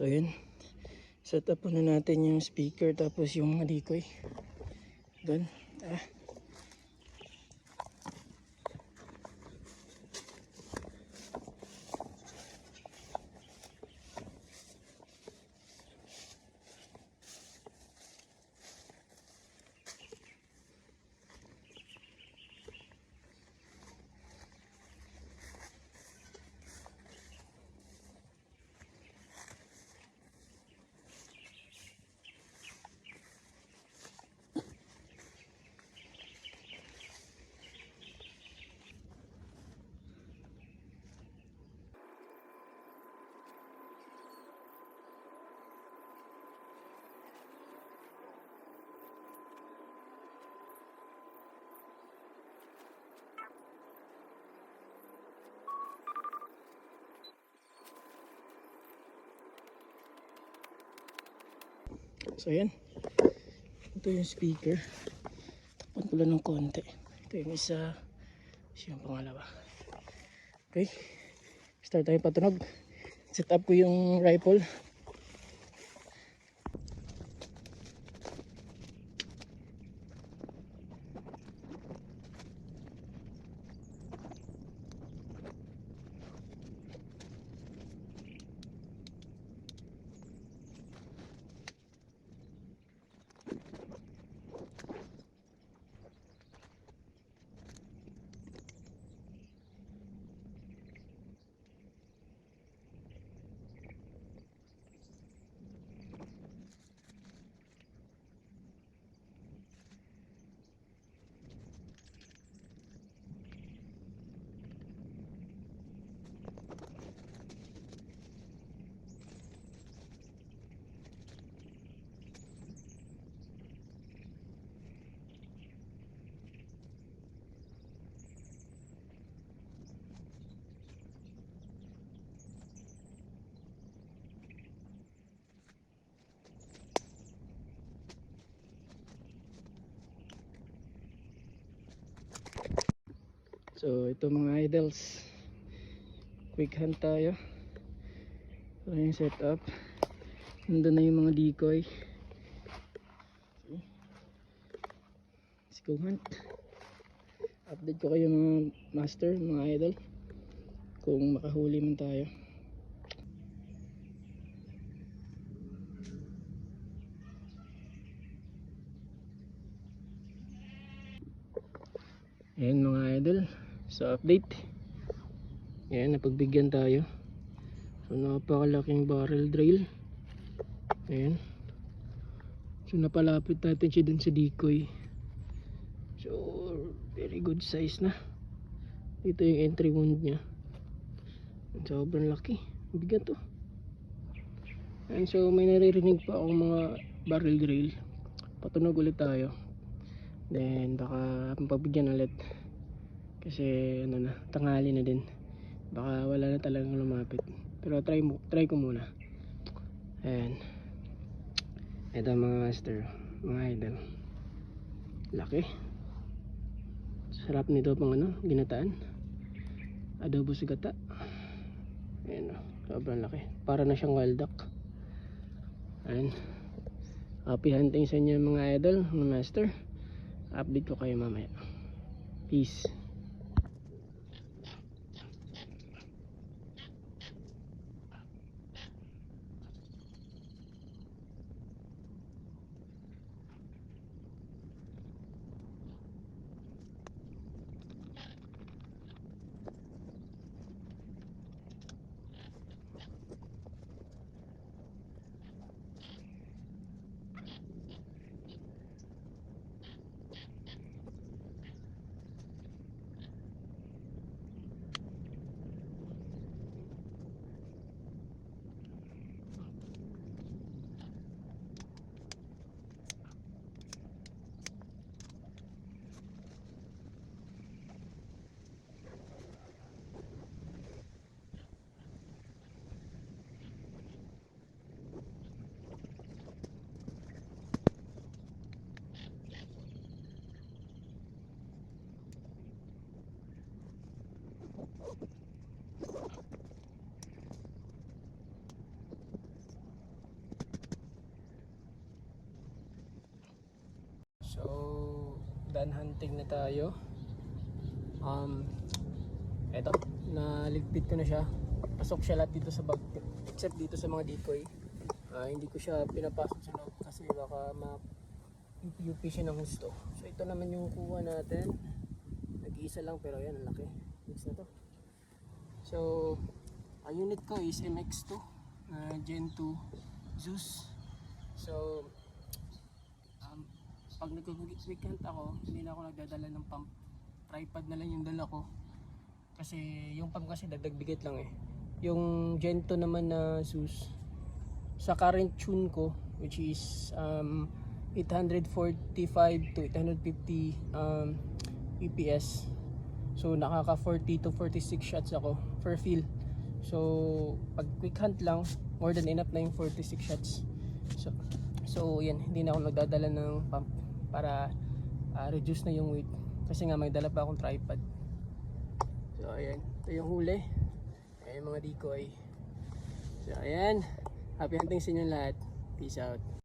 So yun, set up na natin yung speaker tapos yung mga decoy doon. So yan, ito yung speaker. Tapan ko lang ng konti. Ito yung isa, yung pangalawa. Okay, start tayo patunog. Set up ko yung rifle. So ito mga idols, quick hunt tayo. Ito yung setup. Nandun na yung mga decoy. Let's go hunt. Update ko kayo mga master, mga idol, kung makahuli man tayo. Ayan mga idol, so update. Ayan, napagbigyan tayo. So napakalaking barrel drill. Ayan. So napalapit natin siya dun sa decoy. So very good size na. Ito yung entry wound nya. Sobrang laki. Bigat to. Ayan, so may naririnig pa akong mga barrel drill. Patunog ulit tayo. Then baka pagbigyan ulit. Kasi ano na, tanghali na din. Baka wala na talagang lumapit. Pero try ko muna. Ayan. Ito mga master, mga idol. Laki. Sarap nito pang ano, ginataan. Adobo sa gata. Ayan o, sobrang laki. Para na siyang wild duck. Ayan. Happy hunting sa inyo mga idol, mga master. Update ko kayo mamaya. Peace. So, done hunting na tayo. Eto, naligpit ko na siya. Pasok siya lahat dito sa bag, except dito sa mga decoy. Hindi ko siya pinapasok sa loob kasi baka ma-UP siya ng gusto. So, ito naman yung kuha natin. Nag-iisa lang pero yan, ang laki. Mix na to. So, ang unit ko is MX2 Gen 2 Zeus. So, pag nag-quick hunt ako, hindi na ako nagdadala ng pump. Tripod na lang yung dala ko. Kasi yung pump kasi dagdag bigat lang eh. Yung Gen 2 naman na Zeus, sa current tune ko, which is 845 to 850 EPS. So nakaka 40 to 46 shots ako per fill. So pag quick hunt lang, more than enough na yung 46 shots. So yan, hindi na ako nagdadala ng pump para reduce na yung weight. Kasi nga may dala pa akong tripod. So ayan, ito yung huli. Ayan yung mga decoy. So ayan, happy hunting sa inyo lahat. Peace out.